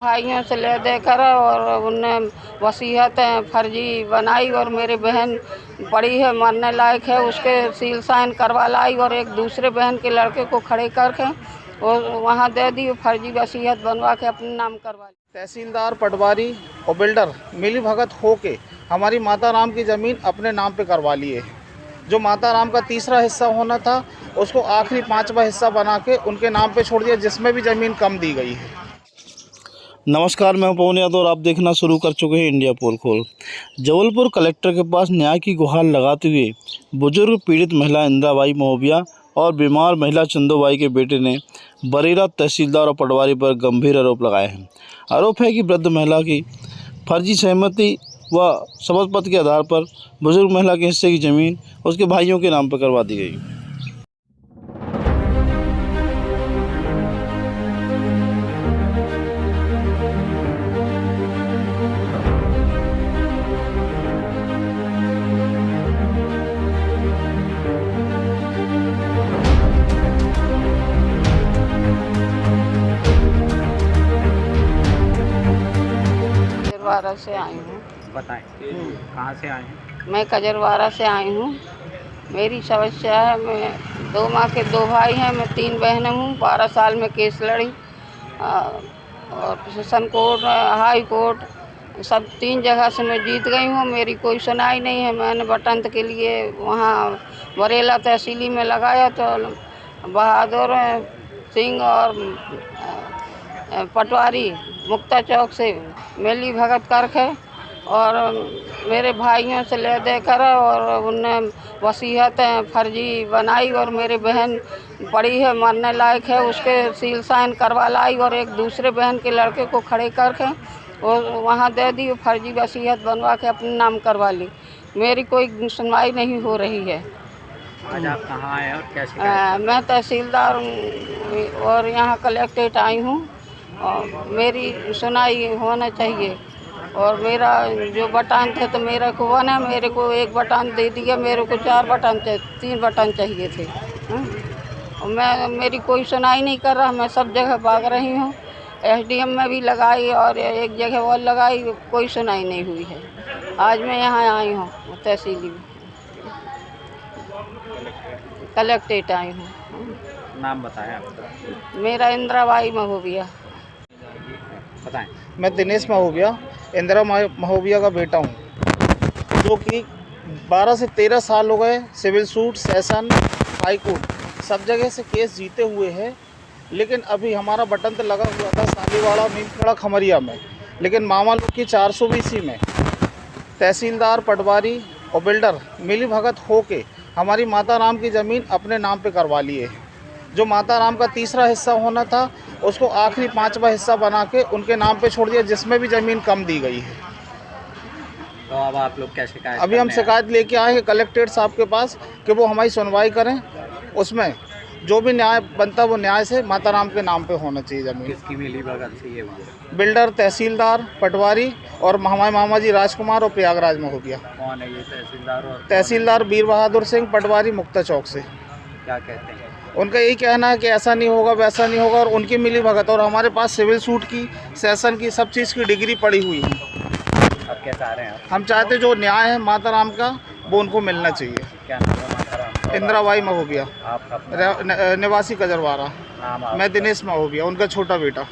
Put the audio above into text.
भाइयों से ले देकर और उनने वसीयत फर्जी बनाई और मेरी बहन पड़ी है मरने लायक है, उसके सील साइन करवा लाई और एक दूसरे बहन के लड़के को खड़े करके और वहाँ दे दी, फर्जी वसीयत बनवा के अपने नाम करवा ली। तहसीलदार पटवारी और बिल्डर मिली भगत हो के हमारी माता राम की ज़मीन अपने नाम पे करवा लिए। जो माता राम का तीसरा हिस्सा होना था उसको आखिरी 5वां हिस्सा बना के उनके नाम पे छोड़ दिया, जिसमें भी ज़मीन कम दी गई है। नमस्कार, मैं पवन यादव और आप देखना शुरू कर चुके हैं इंडिया पोल खोल। जबलपुर कलेक्टर के पास न्याय की गुहार लगाते हुए बुजुर्ग पीड़ित महिला इंदिराबाई महोबिया और बीमार महिला चंदूबाई के बेटे ने बरेरा तहसीलदार और पटवारी पर गंभीर आरोप लगाए हैं। आरोप है कि वृद्ध महिला की फर्जी सहमति व शपथ पत्र के आधार पर बुजुर्ग महिला के हिस्से की ज़मीन उसके भाइयों के नाम पर करवा दी गई। कजरवाड़ा से आई हूँ। बताएं कहाँ से आए हैं? मैं कजरवाड़ा से आई हूँ। मेरी समस्या है, मैं 2 माँ के 2 भाई हैं, मैं 3 बहनें हूँ। 12 साल में केस लड़ी और सेशन कोर्ट, हाई कोर्ट, सब 3 जगह से मैं जीत गई हूँ। मेरी कोई सुनाई नहीं है। मैंने वटंत के लिए वहाँ बरेला तहसीली में लगाया तो बहादुर सिंह और पटवारी मुक्ता चौक से मिली भगत करके और मेरे भाइयों से ले देकर और उनने वसीयत फर्जी बनाई और मेरी बहन पड़ी है मरने लायक है, उसके सील साइन करवा लाई और एक दूसरे बहन के लड़के को खड़े करके और वहाँ दे दी, फर्जी वसीयत बनवा के अपने नाम करवा ली। मेरी कोई सुनवाई नहीं हो रही है। आज आप कहाँ आए और क्या शिकायत? मैं तहसीलदार और यहाँ कलेक्ट्रेट आई हूँ और मेरी सुनाई होना चाहिए। और मेरा जो बटन थे तो मेरे को वन है, मेरे को 1 बटन दे दिया, मेरे को 4 बटन थे, 3 बटन चाहिए थे। और मेरी कोई सुनाई नहीं कर रहा। मैं सब जगह भाग रही हूँ, SDM में भी लगाई और एक जगह और लगाई, कोई सुनाई नहीं हुई है। आज मैं यहाँ आई हूँ तहसीली में, कलेक्ट्रेट आई हूँ। नाम बताएं आपका। मेरा इंदिराबाई महोबिया। बताएं। मैं दिनेश महोबिया, इंदिरा महोबिया का बेटा हूँ, जो कि 12 से 13 साल हो गए civil suit, session, high court सब जगह से केस जीते हुए हैं। लेकिन अभी हमारा बटन तो लगा हुआ था सालीवाड़ा नीमखड़ा खमरिया में, लेकिन मामा लोग की 420 में तहसीलदार पटवारी और बिल्डर मिली भगत हो के हमारी माता राम की ज़मीन अपने नाम पे करवा लिए। जो माता राम का तीसरा हिस्सा होना था उसको आखिरी 5वां हिस्सा बना के उनके नाम पे छोड़ दिया, जिसमें भी ज़मीन कम दी गई है। तो अब आप लोग क्या शिकायत? अभी हम शिकायत लेके आए हैं कलेक्ट्रेट साहब के पास कि वो हमारी सुनवाई करें, उसमें जो भी न्याय बनता है वो न्याय से माता राम के नाम पे होना चाहिए ज़मीन। किसकी मिली भगत से ये वहाँ? बिल्डर, तहसीलदार, पटवारी और हमारे मामा जी राजकुमार और प्रयागराज में हो गया। कौन है ये तहसीलदार? और तहसीलदार वीर बहादुर सिंह, पटवारी मुक्ता चौक से। क्या कहते हैं? उनका यही कहना है कि ऐसा नहीं होगा, वैसा नहीं होगा, और उनकी मिली भगत। और हमारे पास सिविल सूट की, सेशन की, सब चीज़ की डिग्री पड़ी हुई है। अब क्या चाह रहे हैं आप? हम चाहते जो न्याय है माता राम का वो उनको मिलना चाहिए। क्या नाम है माता राम का? इंदिराबाई महोबिया, आपका निवासी कजरवाड़ा। नाम? मैं दिनेश महोबिया, उनका छोटा बेटा।